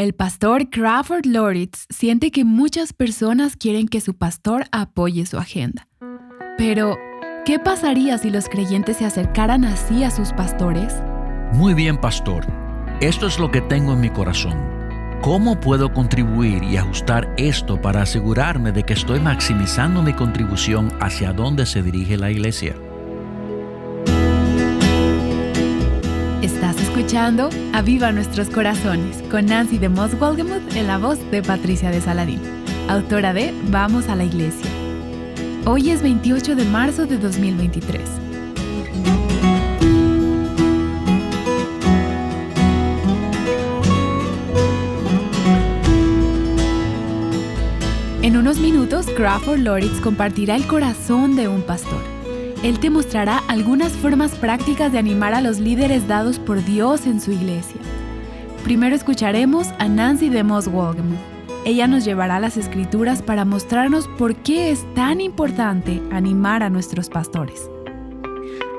El pastor Crawford Loritz siente que muchas personas quieren que su pastor apoye su agenda. Pero, ¿qué pasaría si los creyentes se acercaran así a sus pastores? Muy bien, pastor. Esto es lo que tengo en mi corazón. ¿Cómo puedo contribuir y ajustar esto para asegurarme de que estoy maximizando mi contribución hacia dónde se dirige la iglesia? Estás escuchando Aviva Nuestros Corazones con Nancy de Moss Wolgemuth en la voz de Patricia de Saladín, autora de Vamos a la Iglesia. Hoy es 28 de marzo de 2023. En unos minutos, Crawford Loritz compartirá el corazón de un pastor. Él te mostrará algunas formas prácticas de animar a los líderes dados por Dios en su iglesia. Primero escucharemos a Nancy de Moss Wolgemuth. Ella nos llevará a las Escrituras para mostrarnos por qué es tan importante animar a nuestros pastores.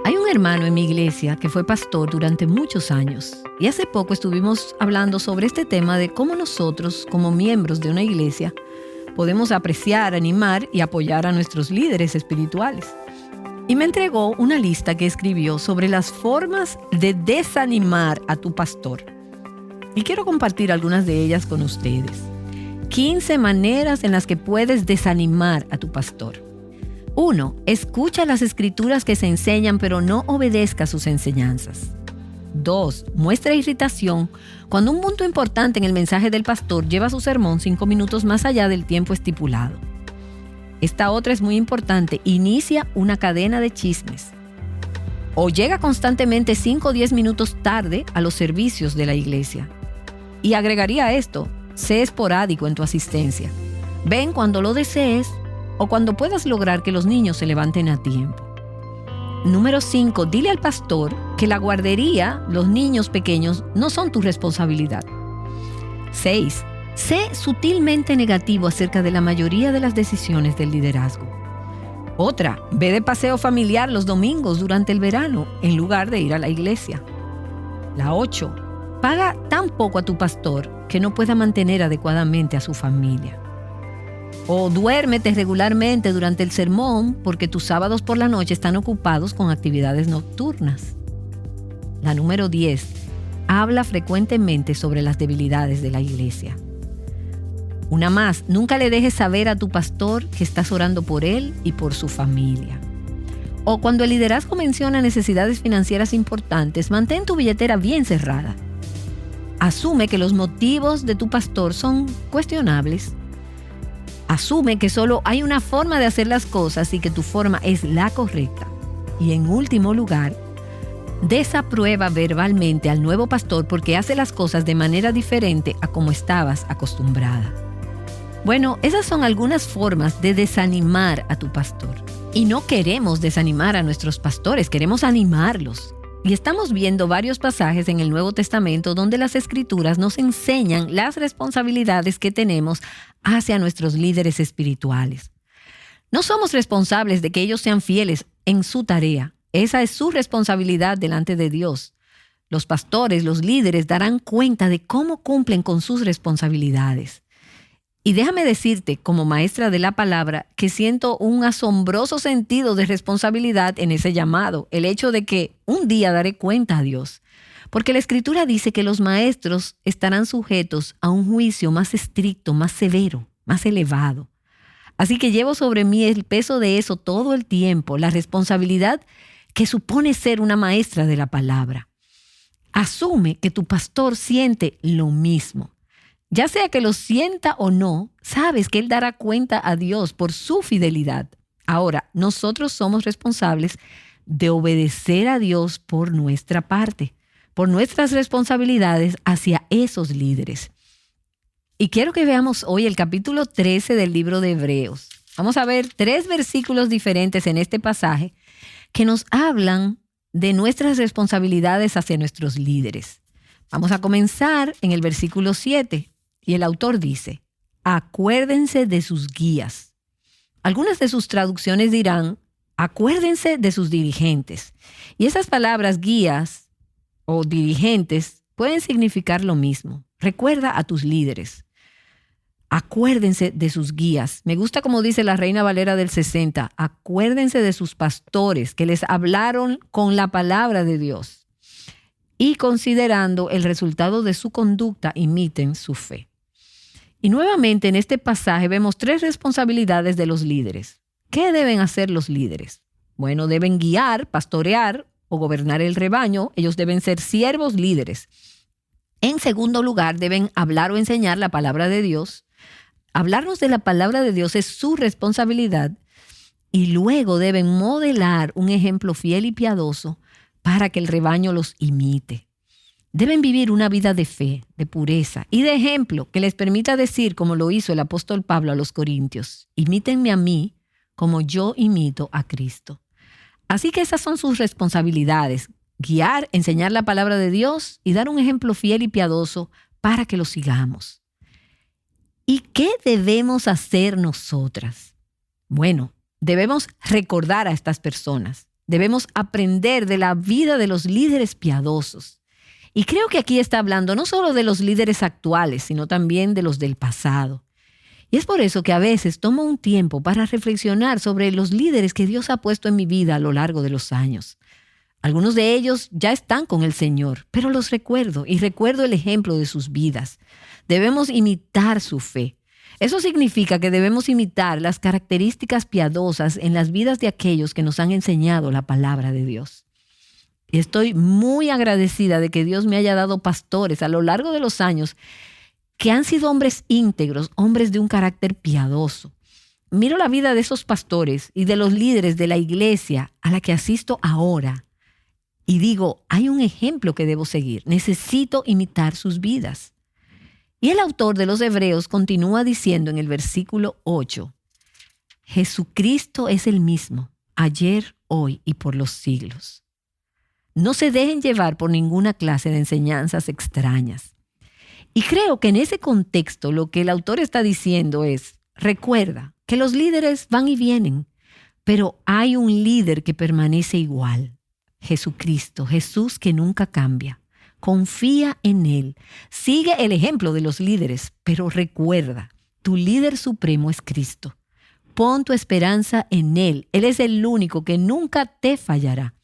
Hay un hermano en mi iglesia que fue pastor durante muchos años y hace poco estuvimos hablando sobre este tema de cómo nosotros, como miembros de una iglesia, podemos apreciar, animar y apoyar a nuestros líderes espirituales. Y me entregó una lista que escribió sobre las formas de desanimar a tu pastor. Y quiero compartir algunas de ellas con ustedes. 15 maneras en las que puedes desanimar a tu pastor. 1. Escucha las escrituras que se enseñan, pero no obedezca sus enseñanzas. 2. Muestra irritación cuando un punto importante en el mensaje del pastor lleva su sermón 5 minutos más allá del tiempo estipulado. Esta otra es muy importante. Inicia una cadena de chismes. O llega constantemente 5 o 10 minutos tarde a los servicios de la iglesia. Y agregaría a esto, sé esporádico en tu asistencia. Ven cuando lo desees o cuando puedas lograr que los niños se levanten a tiempo. Número 5. Dile al pastor que la guardería, los niños pequeños, no son tu responsabilidad. 6. Sé sutilmente negativo acerca de la mayoría de las decisiones del liderazgo. Otra, ve de paseo familiar los domingos durante el verano en lugar de ir a la iglesia. La 8, paga tan poco a tu pastor que no pueda mantener adecuadamente a su familia. O duérmete regularmente durante el sermón porque tus sábados por la noche están ocupados con actividades nocturnas. La número 10, habla frecuentemente sobre las debilidades de la iglesia. Una más, nunca le dejes saber a tu pastor que estás orando por él y por su familia. O cuando el liderazgo menciona necesidades financieras importantes, mantén tu billetera bien cerrada. Asume que los motivos de tu pastor son cuestionables. Asume que solo hay una forma de hacer las cosas y que tu forma es la correcta. Y en último lugar, desaprueba verbalmente al nuevo pastor porque hace las cosas de manera diferente a como estabas acostumbrada. Bueno, esas son algunas formas de desanimar a tu pastor. Y no queremos desanimar a nuestros pastores, queremos animarlos. Y estamos viendo varios pasajes en el Nuevo Testamento donde las Escrituras nos enseñan las responsabilidades que tenemos hacia nuestros líderes espirituales. No somos responsables de que ellos sean fieles en su tarea. Esa es su responsabilidad delante de Dios. Los pastores, los líderes darán cuenta de cómo cumplen con sus responsabilidades. Y déjame decirte, como maestra de la palabra, que siento un asombroso sentido de responsabilidad en ese llamado, el hecho de que un día daré cuenta a Dios. Porque la Escritura dice que los maestros estarán sujetos a un juicio más estricto, más severo, más elevado. Así que llevo sobre mí el peso de eso todo el tiempo, la responsabilidad que supone ser una maestra de la palabra. Asume que tu pastor siente lo mismo. Ya sea que lo sienta o no, sabes que él dará cuenta a Dios por su fidelidad. Ahora, nosotros somos responsables de obedecer a Dios por nuestra parte, por nuestras responsabilidades hacia esos líderes. Y quiero que veamos hoy el capítulo 13 del libro de Hebreos. Vamos a ver 3 versículos diferentes en este pasaje que nos hablan de nuestras responsabilidades hacia nuestros líderes. Vamos a comenzar en el versículo 7. Y el autor dice, acuérdense de sus guías. Algunas de sus traducciones dirán, acuérdense de sus dirigentes. Y esas palabras guías o dirigentes pueden significar lo mismo. Recuerda a tus líderes. Acuérdense de sus guías. Me gusta como dice la Reina Valera del 60. Acuérdense de sus pastores que les hablaron con la palabra de Dios. Y considerando el resultado de su conducta, imiten su fe. Y nuevamente en este pasaje vemos 3 responsabilidades de los líderes. ¿Qué deben hacer los líderes? Bueno, deben guiar, pastorear o gobernar el rebaño. Ellos deben ser siervos líderes. En segundo lugar, deben hablar o enseñar la palabra de Dios. Hablarnos de la palabra de Dios es su responsabilidad y luego deben modelar un ejemplo fiel y piadoso para que el rebaño los imite. Deben vivir una vida de fe, de pureza y de ejemplo que les permita decir, como lo hizo el apóstol Pablo a los Corintios, imítenme a mí como yo imito a Cristo. Así que esas son sus responsabilidades: guiar, enseñar la palabra de Dios y dar un ejemplo fiel y piadoso para que lo sigamos. ¿Y qué debemos hacer nosotras? Bueno, debemos recordar a estas personas. Debemos aprender de la vida de los líderes piadosos. Y creo que aquí está hablando no solo de los líderes actuales, sino también de los del pasado. Y es por eso que a veces tomo un tiempo para reflexionar sobre los líderes que Dios ha puesto en mi vida a lo largo de los años. Algunos de ellos ya están con el Señor, pero los recuerdo y recuerdo el ejemplo de sus vidas. Debemos imitar su fe. Eso significa que debemos imitar las características piadosas en las vidas de aquellos que nos han enseñado la palabra de Dios. Y estoy muy agradecida de que Dios me haya dado pastores a lo largo de los años que han sido hombres íntegros, hombres de un carácter piadoso. Miro la vida de esos pastores y de los líderes de la iglesia a la que asisto ahora y digo, hay un ejemplo que debo seguir. Necesito imitar sus vidas. Y el autor de los Hebreos continúa diciendo en el versículo 8, Jesucristo es el mismo, ayer, hoy y por los siglos. No se dejen llevar por ninguna clase de enseñanzas extrañas. Y creo que en ese contexto lo que el autor está diciendo es, recuerda que los líderes van y vienen, pero hay un líder que permanece igual. Jesucristo, Jesús que nunca cambia. Confía en Él. Sigue el ejemplo de los líderes, pero recuerda, tu líder supremo es Cristo. Pon tu esperanza en Él. Él es el único que nunca te fallará.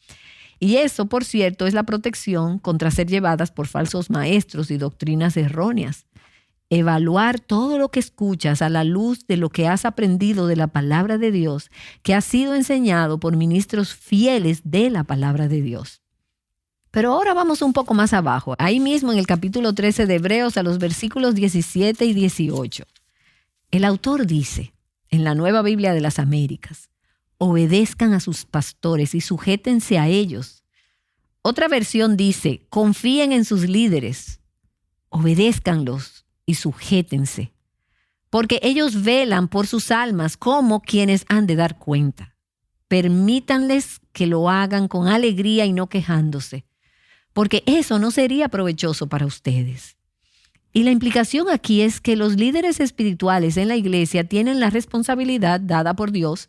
Y eso, por cierto, es la protección contra ser llevadas por falsos maestros y doctrinas erróneas. Evaluar todo lo que escuchas a la luz de lo que has aprendido de la palabra de Dios, que ha sido enseñado por ministros fieles de la palabra de Dios. Pero ahora vamos un poco más abajo, ahí mismo en el capítulo 13 de Hebreos, a los versículos 17 y 18. El autor dice, en la Nueva Biblia de las Américas, obedezcan a sus pastores y sujétense a ellos. Otra versión dice, confíen en sus líderes, obedézcanlos y sujétense, porque ellos velan por sus almas como quienes han de dar cuenta. Permítanles que lo hagan con alegría y no quejándose, porque eso no sería provechoso para ustedes. Y la implicación aquí es que los líderes espirituales en la iglesia tienen la responsabilidad dada por Dios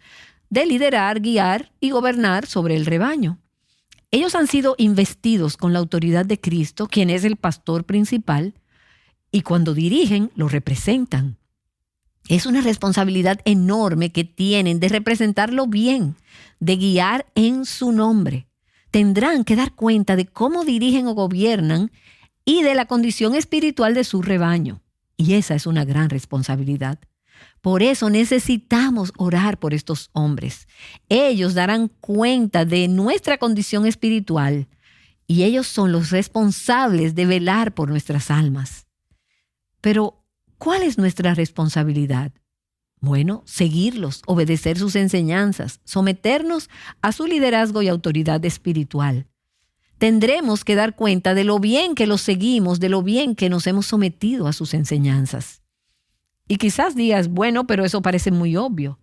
de liderar, guiar y gobernar sobre el rebaño. Ellos han sido investidos con la autoridad de Cristo, quien es el pastor principal, y cuando dirigen, lo representan. Es una responsabilidad enorme que tienen de representarlo bien, de guiar en su nombre. Tendrán que dar cuenta de cómo dirigen o gobiernan y de la condición espiritual de su rebaño. Y esa es una gran responsabilidad. Por eso necesitamos orar por estos hombres. Ellos darán cuenta de nuestra condición espiritual y ellos son los responsables de velar por nuestras almas. Pero, ¿cuál es nuestra responsabilidad? Bueno, seguirlos, obedecer sus enseñanzas, someternos a su liderazgo y autoridad espiritual. Tendremos que dar cuenta de lo bien que los seguimos, de lo bien que nos hemos sometido a sus enseñanzas. Y quizás digas, bueno, pero eso parece muy obvio.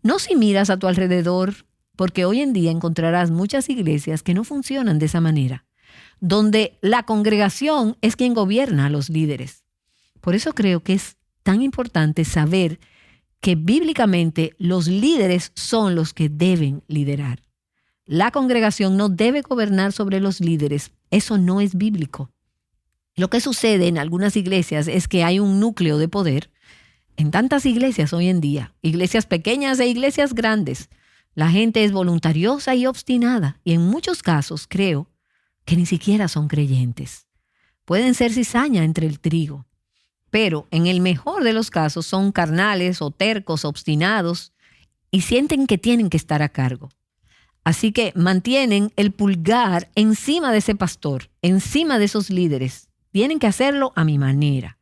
No si miras a tu alrededor, porque hoy en día encontrarás muchas iglesias que no funcionan de esa manera, donde la congregación es quien gobierna a los líderes. Por eso creo que es tan importante saber que bíblicamente los líderes son los que deben liderar. La congregación no debe gobernar sobre los líderes. Eso no es bíblico. Lo que sucede en algunas iglesias es que hay un núcleo de poder. En tantas iglesias hoy en día, iglesias pequeñas e iglesias grandes, la gente es voluntariosa y obstinada y en muchos casos creo que ni siquiera son creyentes. Pueden ser cizaña entre el trigo, pero en el mejor de los casos son carnales o tercos, obstinados y sienten que tienen que estar a cargo. Así que mantienen el pulgar encima de ese pastor, encima de esos líderes. Tienen que hacerlo a mi manera.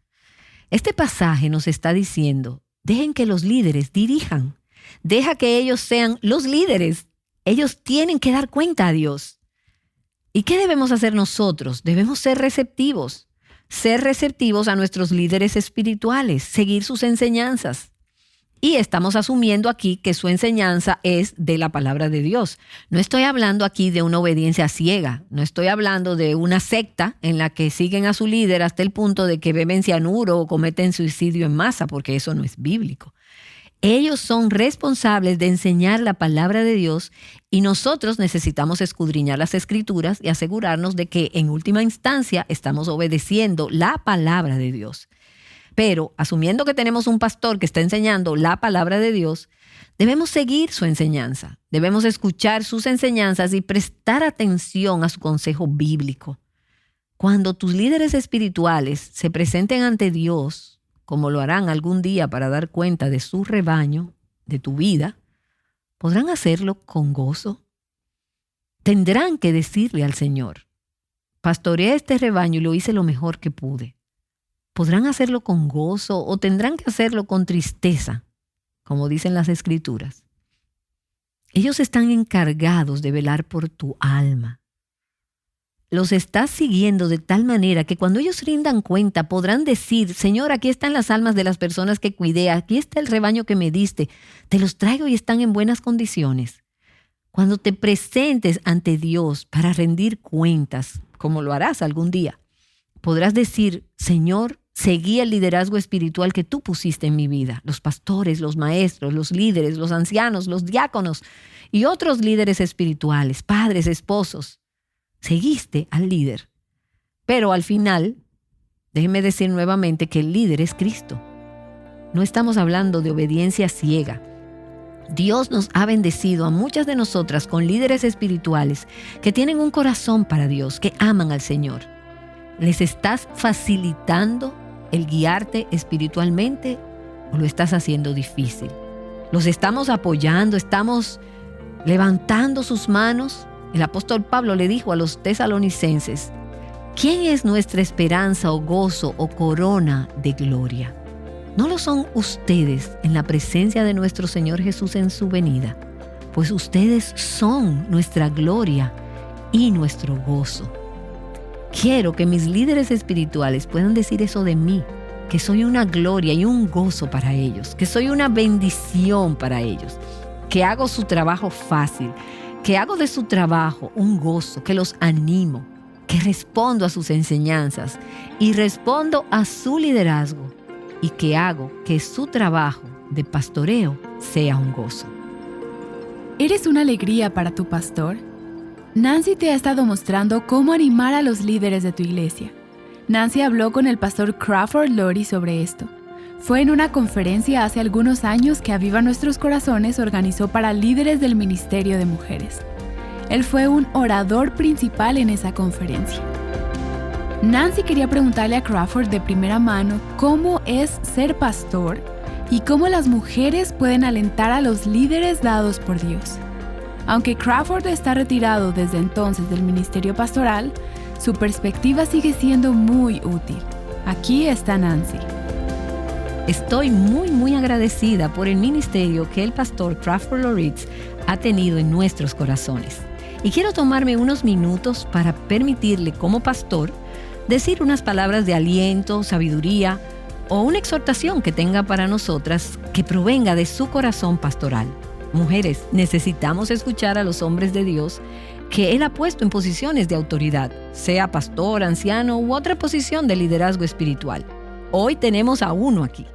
Este pasaje nos está diciendo, dejen que los líderes dirijan. Deja que ellos sean los líderes. Ellos tienen que dar cuenta a Dios. ¿Y qué debemos hacer nosotros? Debemos ser receptivos a nuestros líderes espirituales, seguir sus enseñanzas. Y estamos asumiendo aquí que su enseñanza es de la palabra de Dios. No estoy hablando aquí de una obediencia ciega. No estoy hablando de una secta en la que siguen a su líder hasta el punto de que beben cianuro o cometen suicidio en masa, porque eso no es bíblico. Ellos son responsables de enseñar la palabra de Dios y nosotros necesitamos escudriñar las Escrituras y asegurarnos de que en última instancia estamos obedeciendo la palabra de Dios. Pero, asumiendo que tenemos un pastor que está enseñando la palabra de Dios, debemos seguir su enseñanza. Debemos escuchar sus enseñanzas y prestar atención a su consejo bíblico. Cuando tus líderes espirituales se presenten ante Dios, como lo harán algún día para dar cuenta de su rebaño, de tu vida, ¿podrán hacerlo con gozo? Tendrán que decirle al Señor, pastoreé este rebaño y lo hice lo mejor que pude. ¿Podrán hacerlo con gozo o tendrán que hacerlo con tristeza, como dicen las Escrituras? Ellos están encargados de velar por tu alma. Los estás siguiendo de tal manera que cuando ellos rindan cuenta podrán decir, Señor, aquí están las almas de las personas que cuidé, aquí está el rebaño que me diste, te los traigo y están en buenas condiciones. Cuando te presentes ante Dios para rendir cuentas, como lo harás algún día, podrás decir, Señor, seguí el liderazgo espiritual que tú pusiste en mi vida, los pastores, los maestros, los líderes, los ancianos, los diáconos y otros líderes espirituales, padres, esposos. Seguiste al líder. Pero al final, déjeme decir nuevamente que el líder es Cristo. No estamos hablando de obediencia ciega. Dios nos ha bendecido a muchas de nosotras con líderes espirituales que tienen un corazón para Dios, que aman al Señor. ¿Les estás facilitando el guiarte espiritualmente o lo estás haciendo difícil? ¿Los estamos apoyando? ¿Estamos levantando sus manos? El apóstol Pablo le dijo a los tesalonicenses, ¿quién es nuestra esperanza o gozo o corona de gloria? ¿No lo son ustedes en la presencia de nuestro Señor Jesús en su venida? Pues ustedes son nuestra gloria y nuestro gozo. Quiero que mis líderes espirituales puedan decir eso de mí, que soy una gloria y un gozo para ellos, que soy una bendición para ellos, que hago su trabajo fácil, que hago de su trabajo un gozo, que los animo, que respondo a sus enseñanzas y respondo a su liderazgo y que hago que su trabajo de pastoreo sea un gozo. ¿Eres una alegría para tu pastor? Nancy te ha estado mostrando cómo animar a los líderes de tu iglesia. Nancy habló con el pastor Crawford Lori sobre esto. Fue en una conferencia hace algunos años que Aviva Nuestros Corazones organizó para líderes del Ministerio de Mujeres. Él fue un orador principal en esa conferencia. Nancy quería preguntarle a Crawford de primera mano cómo es ser pastor y cómo las mujeres pueden alentar a los líderes dados por Dios. Aunque Crawford está retirado desde entonces del ministerio pastoral, su perspectiva sigue siendo muy útil. Aquí está Nancy. Estoy muy agradecida por el ministerio que el pastor Crawford Loritz ha tenido en nuestros corazones. Y quiero tomarme unos minutos para permitirle como pastor decir unas palabras de aliento, sabiduría o una exhortación que tenga para nosotras que provenga de su corazón pastoral. Mujeres, necesitamos escuchar a los hombres de Dios que Él ha puesto en posiciones de autoridad, sea pastor, anciano u otra posición de liderazgo espiritual. Hoy tenemos a uno aquí.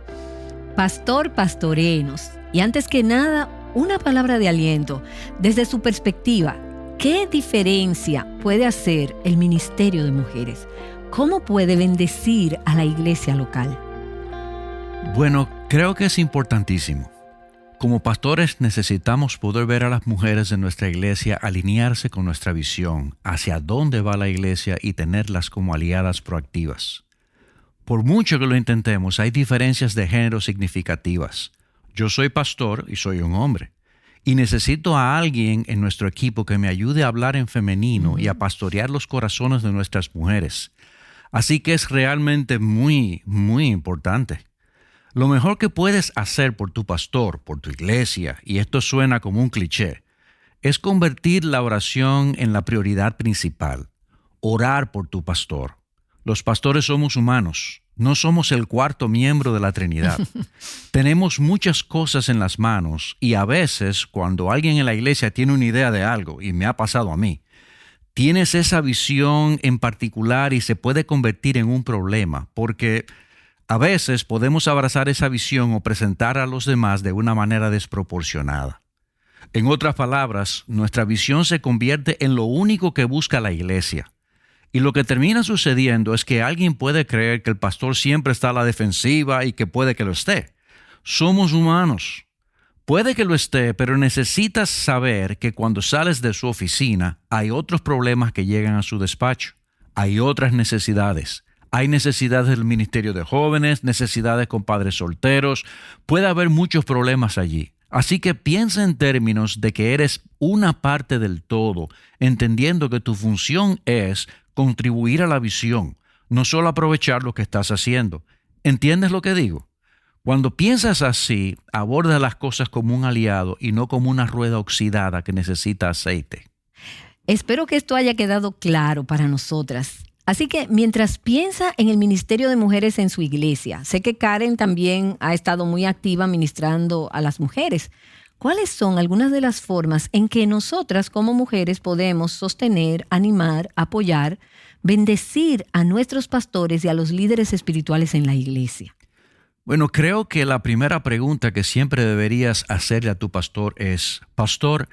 Pastor, pastoréenos. Y antes que nada, una palabra de aliento. Desde su perspectiva, ¿qué diferencia puede hacer el ministerio de mujeres? ¿cómo puede bendecir a la iglesia local? Bueno, creo que es importantísimo. Como pastores necesitamos poder ver a las mujeres de nuestra iglesia alinearse con nuestra visión, hacia dónde va la iglesia y tenerlas como aliadas proactivas. Por mucho que lo intentemos, hay diferencias de género significativas. Yo soy pastor y soy un hombre. Y necesito a alguien en nuestro equipo que me ayude a hablar en femenino y a pastorear los corazones de nuestras mujeres. Así que es realmente muy, muy importante. Lo mejor que puedes hacer por tu pastor, por tu iglesia, y esto suena como un cliché, es convertir la oración en la prioridad principal. Orar por tu pastor. Los pastores somos humanos, no somos el cuarto miembro de la Trinidad. Tenemos muchas cosas en las manos y a veces cuando alguien en la iglesia tiene una idea de algo, y me ha pasado a mí, tienes esa visión en particular y se puede convertir en un problema porque a veces podemos abrazar esa visión o presentar a los demás de una manera desproporcionada. En otras palabras, nuestra visión se convierte en lo único que busca la iglesia. Y lo que termina sucediendo es que alguien puede creer que el pastor siempre está a la defensiva y que puede que lo esté. Somos humanos. Puede que lo esté, pero necesitas saber que cuando sales de su oficina hay otros problemas que llegan a su despacho. Hay otras necesidades. Hay necesidades del ministerio de jóvenes, necesidades con padres solteros. Puede haber muchos problemas allí. Así que piensa en términos de que eres una parte del todo, entendiendo que tu función es contribuir a la visión, no solo aprovechar lo que estás haciendo. ¿Entiendes lo que digo? Cuando piensas así, aborda las cosas como un aliado y no como una rueda oxidada que necesita aceite. Espero que esto haya quedado claro para nosotras. Así que mientras piensa en el ministerio de mujeres en su iglesia, sé que Karen también ha estado muy activa ministrando a las mujeres. ¿Cuáles son algunas de las formas en que nosotras como mujeres podemos sostener, animar, apoyar, bendecir a nuestros pastores y a los líderes espirituales en la iglesia? Bueno, creo que la primera pregunta que siempre deberías hacerle a tu pastor es, Pastor,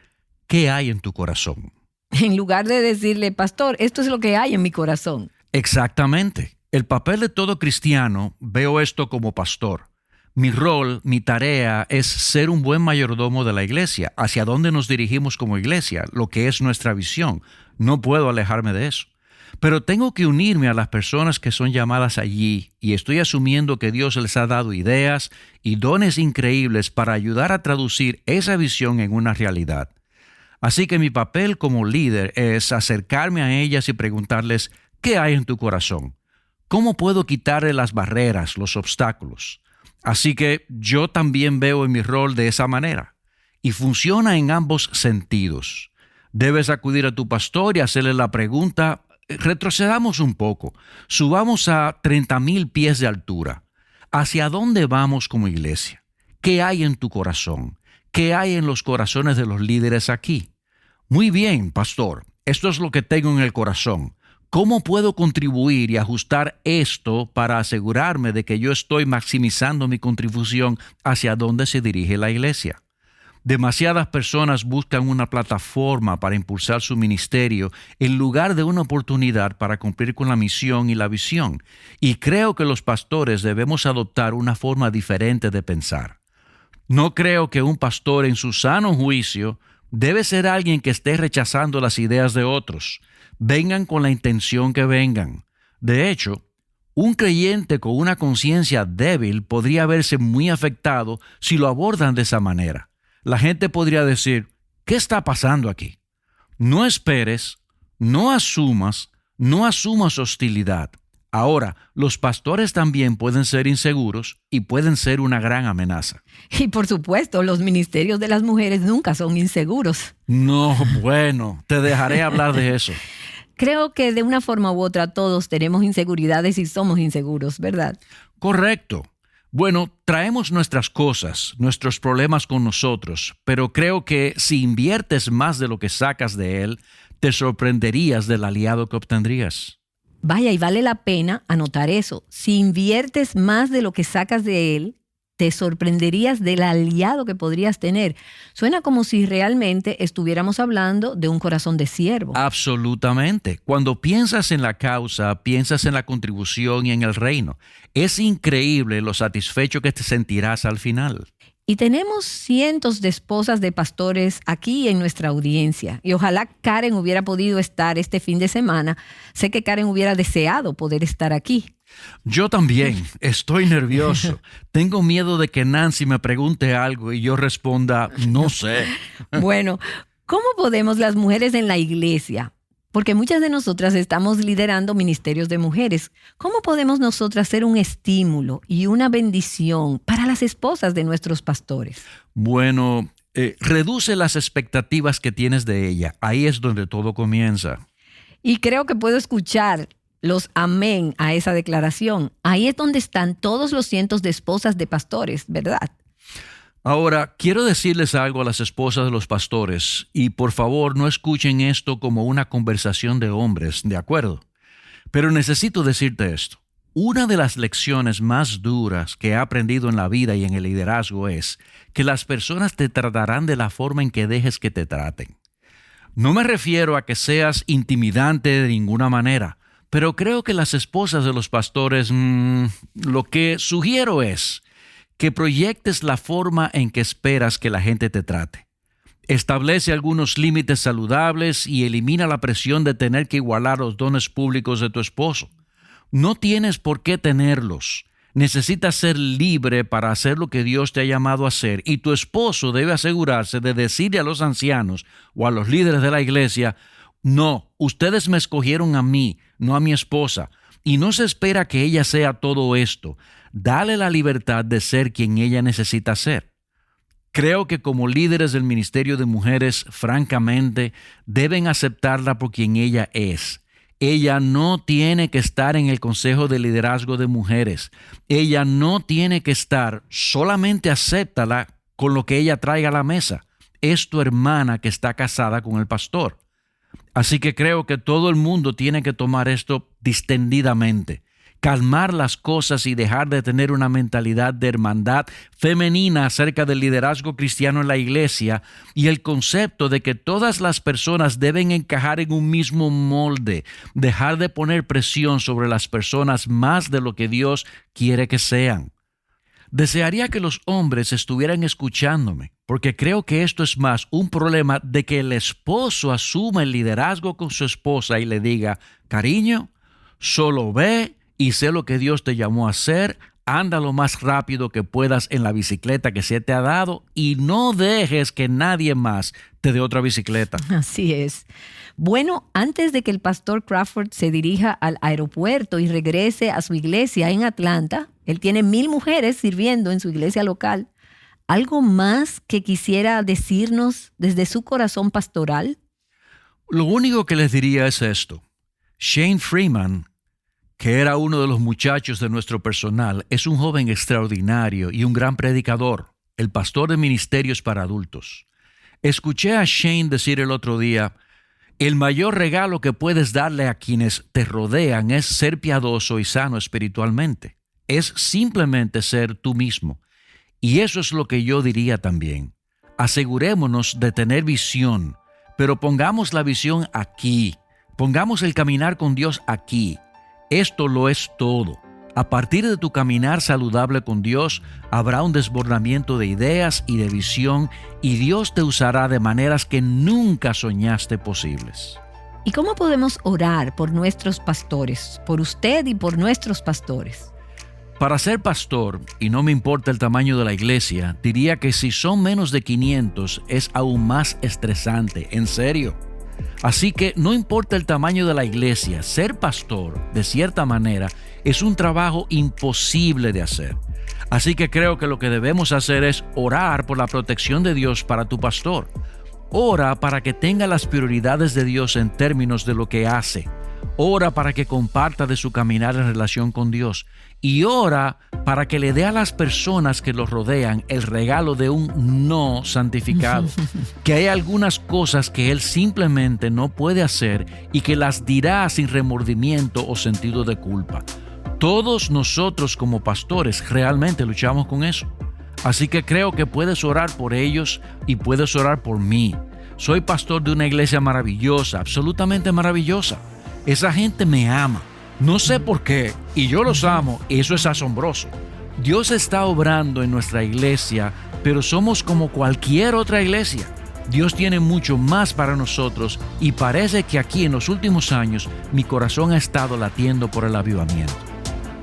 ¿qué hay en tu corazón? En lugar de decirle, Pastor, esto es lo que hay en mi corazón. Exactamente. El papel de todo cristiano, veo esto como pastor. Mi rol, mi tarea es ser un buen mayordomo de la iglesia, hacia dónde nos dirigimos como iglesia, lo que es nuestra visión. No puedo alejarme de eso. Pero tengo que unirme a las personas que son llamadas allí y estoy asumiendo que Dios les ha dado ideas y dones increíbles para ayudar a traducir esa visión en una realidad. Así que mi papel como líder es acercarme a ellas y preguntarles, ¿qué hay en tu corazón? ¿Cómo puedo quitarle las barreras, los obstáculos? Así que yo también veo en mi rol de esa manera. Y funciona en ambos sentidos. Debes acudir a tu pastor y hacerle la pregunta, retrocedamos un poco, subamos a 30,000 pies de altura. ¿Hacia dónde vamos como iglesia? ¿Qué hay en tu corazón? ¿Qué hay en los corazones de los líderes aquí? Muy bien, pastor, esto es lo que tengo en el corazón. ¿Cómo puedo contribuir y ajustar esto para asegurarme de que yo estoy maximizando mi contribución hacia dónde se dirige la iglesia? Demasiadas personas buscan una plataforma para impulsar su ministerio en lugar de una oportunidad para cumplir con la misión y la visión. Y creo que los pastores debemos adoptar una forma diferente de pensar. No creo que un pastor en su sano juicio debe ser alguien que esté rechazando las ideas de otros. Vengan con la intención que vengan. De hecho, un creyente con una conciencia débil podría verse muy afectado si lo abordan de esa manera. La gente podría decir, ¿qué está pasando aquí? No esperes, no asumas hostilidad. Ahora, los pastores también pueden ser inseguros y pueden ser una gran amenaza. Y por supuesto, los ministerios de las mujeres nunca son inseguros. No, bueno, te dejaré hablar de eso. Creo que de una forma u otra todos tenemos inseguridades y somos inseguros, ¿verdad? Correcto. Bueno, traemos nuestras cosas, nuestros problemas con nosotros, pero creo que si inviertes más de lo que sacas de él, te sorprenderías del aliado que obtendrías. Vaya, y vale la pena anotar eso. Si inviertes más de lo que sacas de él, te sorprenderías del aliado que podrías tener. Suena como si realmente estuviéramos hablando de un corazón de siervo. Absolutamente. Cuando piensas en la causa, piensas en la contribución y en el reino. Es increíble lo satisfecho que te sentirás al final. Y tenemos cientos de esposas de pastores aquí en nuestra audiencia. Y ojalá Karen hubiera podido estar este fin de semana. Sé que Karen hubiera deseado poder estar aquí. Yo también. Estoy nervioso. Tengo miedo de que Nancy me pregunte algo y yo responda, no sé. Bueno, ¿cómo podemos las mujeres en la iglesia? Porque muchas de nosotras estamos liderando ministerios de mujeres. ¿Cómo podemos nosotras ser un estímulo y una bendición para las esposas de nuestros pastores? Bueno, reduce las expectativas que tienes de ella. Ahí es donde todo comienza. Y creo que puedo escuchar los amén a esa declaración. Ahí es donde están todos los cientos de esposas de pastores, ¿verdad? Ahora, quiero decirles algo a las esposas de los pastores y por favor no escuchen esto como una conversación de hombres, ¿de acuerdo? Pero necesito decirte esto. Una de las lecciones más duras que he aprendido en la vida y en el liderazgo es que las personas te tratarán de la forma en que dejes que te traten. No me refiero a que seas intimidante de ninguna manera, pero creo que las esposas de los pastores, lo que sugiero es que proyectes la forma en que esperas que la gente te trate. Establece algunos límites saludables y elimina la presión de tener que igualar los dones públicos de tu esposo. No tienes por qué tenerlos. Necesitas ser libre para hacer lo que Dios te ha llamado a hacer y tu esposo debe asegurarse de decirle a los ancianos o a los líderes de la iglesia, no, ustedes me escogieron a mí, no a mi esposa, y no se espera que ella sea todo esto. Dale la libertad de ser quien ella necesita ser. Creo que como líderes del ministerio de mujeres, francamente, deben aceptarla por quien ella es. Ella no tiene que estar en el Consejo de Liderazgo de Mujeres. Ella no tiene que estar, solamente acéptala con lo que ella traiga a la mesa. Es tu hermana que está casada con el pastor. Así que creo que todo el mundo tiene que tomar esto distendidamente. Calmar las cosas y dejar de tener una mentalidad de hermandad femenina acerca del liderazgo cristiano en la iglesia y el concepto de que todas las personas deben encajar en un mismo molde, dejar de poner presión sobre las personas más de lo que Dios quiere que sean. Desearía que los hombres estuvieran escuchándome, porque creo que esto es más un problema de que el esposo asuma el liderazgo con su esposa y le diga, cariño, solo ve y sé lo que Dios te llamó a hacer, anda lo más rápido que puedas en la bicicleta que se te ha dado y no dejes que nadie más te dé otra bicicleta. Así es. Bueno, antes de que el pastor Crawford se dirija al aeropuerto y regrese a su iglesia en Atlanta, él tiene 1,000 mujeres sirviendo en su iglesia local. ¿Algo más que quisiera decirnos desde su corazón pastoral? Lo único que les diría es esto. Shane Freeman, que era uno de los muchachos de nuestro personal, es un joven extraordinario y un gran predicador, el pastor de ministerios para adultos. Escuché a Shane decir el otro día, el mayor regalo que puedes darle a quienes te rodean es ser piadoso y sano espiritualmente. Es simplemente ser tú mismo. Y eso es lo que yo diría también. Asegurémonos de tener visión, pero pongamos la visión aquí. Pongamos el caminar con Dios aquí. Esto lo es todo. A partir de tu caminar saludable con Dios, habrá un desbordamiento de ideas y de visión y Dios te usará de maneras que nunca soñaste posibles. ¿Y cómo podemos orar por nuestros pastores, por usted y por nuestros pastores? Para ser pastor, y no me importa el tamaño de la iglesia, diría que si son menos de 500 es aún más estresante, en serio. Así que no importa el tamaño de la iglesia, ser pastor, de cierta manera, es un trabajo imposible de hacer. Así que creo que lo que debemos hacer es orar por la protección de Dios para tu pastor. Ora para que tenga las prioridades de Dios en términos de lo que hace. Ora para que comparta de su caminar en relación con Dios. Y ora para que le dé a las personas que lo rodean el regalo de un no santificado. Que hay algunas cosas que él simplemente no puede hacer y que las dirá sin remordimiento o sentido de culpa. Todos nosotros como pastores realmente luchamos con eso. Así que creo que puedes orar por ellos y puedes orar por mí. Soy pastor de una iglesia maravillosa, absolutamente maravillosa. Esa gente me ama. No sé por qué, y yo los amo, eso es asombroso. Dios está obrando en nuestra iglesia, pero somos como cualquier otra iglesia. Dios tiene mucho más para nosotros y parece que aquí en los últimos años mi corazón ha estado latiendo por el avivamiento.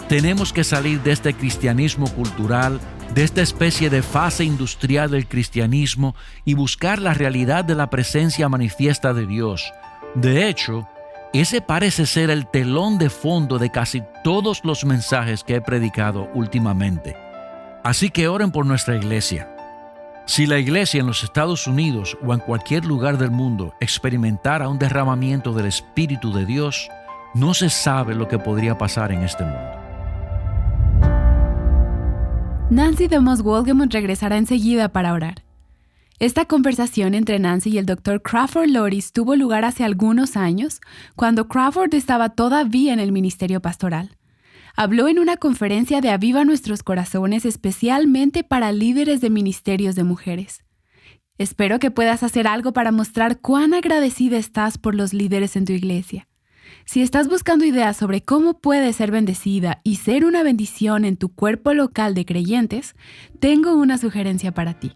Tenemos que salir de este cristianismo cultural, de esta especie de fase industrial del cristianismo y buscar la realidad de la presencia manifiesta de Dios. De hecho, ese parece ser el telón de fondo de casi todos los mensajes que he predicado últimamente. Así que oren por nuestra iglesia. Si la iglesia en los Estados Unidos o en cualquier lugar del mundo experimentara un derramamiento del Espíritu de Dios, no se sabe lo que podría pasar en este mundo. Nancy DeMoss Wolgemuth regresará enseguida para orar. Esta conversación entre Nancy y el Dr. Crawford Loris tuvo lugar hace algunos años, cuando Crawford estaba todavía en el ministerio pastoral. Habló en una conferencia de Aviva Nuestros Corazones especialmente para líderes de ministerios de mujeres. Espero que puedas hacer algo para mostrar cuán agradecida estás por los líderes en tu iglesia. Si estás buscando ideas sobre cómo puedes ser bendecida y ser una bendición en tu cuerpo local de creyentes, tengo una sugerencia para ti.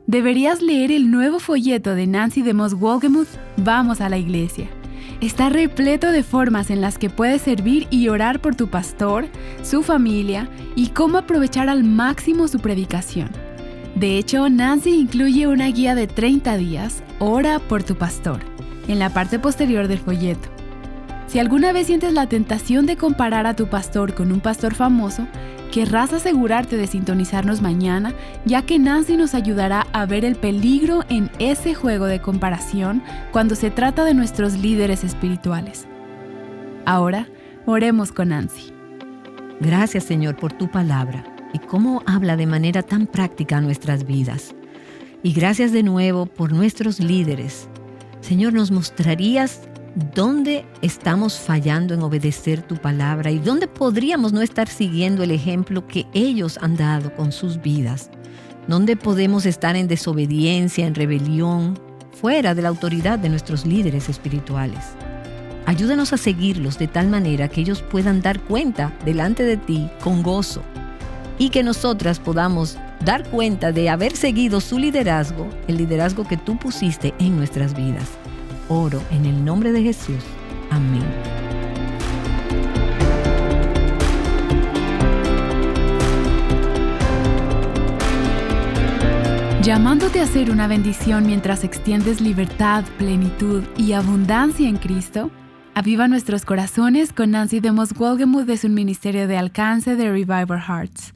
Deberías leer el nuevo folleto de Nancy DeMoss Wolgemuth, Vamos a la Iglesia. Está repleto de formas en las que puedes servir y orar por tu pastor, su familia y cómo aprovechar al máximo su predicación. De hecho, Nancy incluye una guía de 30 días, Ora por tu pastor, en la parte posterior del folleto. Si alguna vez sientes la tentación de comparar a tu pastor con un pastor famoso, querrás asegurarte de sintonizarnos mañana, ya que Nancy nos ayudará a ver el peligro en ese juego de comparación cuando se trata de nuestros líderes espirituales. Ahora, oremos con Nancy. Gracias, Señor, por tu palabra y cómo habla de manera tan práctica a nuestras vidas. Y gracias de nuevo por nuestros líderes. Señor, nos mostrarías dónde estamos fallando en obedecer tu palabra y dónde podríamos no estar siguiendo el ejemplo que ellos han dado con sus vidas. Dónde podemos estar en desobediencia, en rebelión, fuera de la autoridad de nuestros líderes espirituales. Ayúdanos a seguirlos de tal manera que ellos puedan dar cuenta delante de ti con gozo y que nosotras podamos dar cuenta de haber seguido su liderazgo, el liderazgo que tú pusiste en nuestras vidas. Oro en el nombre de Jesús. Amén. Llamándote a ser una bendición mientras extiendes libertad, plenitud y abundancia en Cristo, Aviva Nuestros Corazones con Nancy DeMoss Wolgemuth de su ministerio de alcance de Revival Hearts.